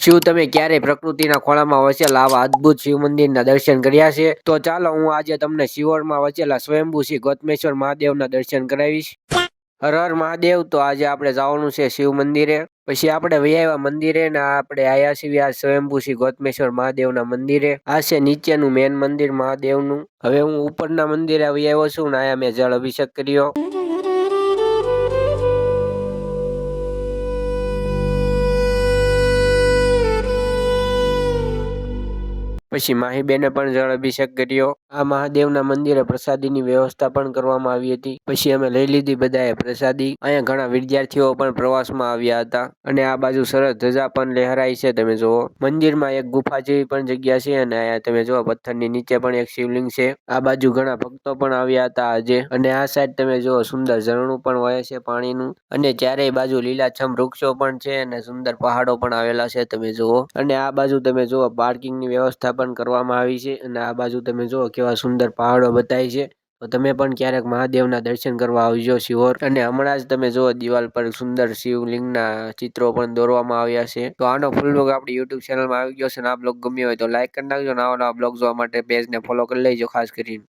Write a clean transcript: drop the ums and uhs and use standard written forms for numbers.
શું તમે ક્યારેય પ્રકૃતિના ખોળામાં વસેલા આવા અદ્ભુત શિવ મંદિરના દર્શન કર્યા છે? તો ચાલો હું આજે તમને શિહોરમાં વસેલા સ્વયંભૂ શ્રી ગોતમેશ્વર મહાદેવના દર્શન કરાવીશ. હર હર મહાદેવ. તો આજે આપણે જવાનું છે શિવ મંદિરે. પછી આપણે વૈયા મંદિરે ને આપણે આયા છીએ આ સ્વયંભૂ શ્રી ગોતમેશ્વર મહાદેવના મંદિરે. આ છે નીચેનું મેન મંદિર મહાદેવનું. હવે હું ઉપરના મંદિરે આવ્યો છું ને આયા મેં જળ અભિષેક કર્યો. પછી માહીબેને પણ જળ અભિષેક કર્યો. આ મહાદેવના મંદિરે પ્રસાદીની વ્યવસ્થા પણ કરવામાં આવી હતી. પછી અમે લઈ લીધી બધાએ પ્રસાદી. અહીંયા ઘણા વિદ્યાર્થીઓ પણ પ્રવાસમાં આવ્યા હતા અને આ બાજુ સરસ ધજા પણ લહેરાઈ છે. તમે જુઓ મંદિરમાં એક ગુફા જેવી પણ જગ્યા છે અને અહીંયા તમે જુઓ પથ્થરની નીચે પણ એક શિવલિંગ છે. આ બાજુ ઘણા ભક્તો પણ આવ્યા હતા આજે. અને આ સાઈડ તમે જુઓ સુંદર ઝરણું પણ વહે છે પાણીનું અને ચારેય બાજુ લીલાછમ વૃક્ષો પણ છે અને સુંદર પહાડો પણ આવેલા છે. તમે જુઓ અને આ બાજુ તમે જુઓ પાર્કિંગની વ્યવસ્થા પણ કરવામાં આવી છે અને આ બાજુ તમે જુઓ કેવા સુંદર પહાડો બતાય છે. તો તમે પણ ક્યારેક મહાદેવના દર્શન કરવા આવજો શિહોર. અને હમણાં જ તમે જુઓ દિવાલ પર સુંદર શિવલિંગના ચિત્રો પણ દોરવામાં આવ્યા છે. તો આનો ફૂલ બ્લોગ આપણી યુટ્યુબ ચેનલમાં આવી ગયો છે અને આ બ્લોગ ગમ્યો હોય તો લાઈક કરી નાખજો. નવા નવા બ્લોગ જોવા માટે પેજને ફોલો કરી લેજો ખાસ કરીને.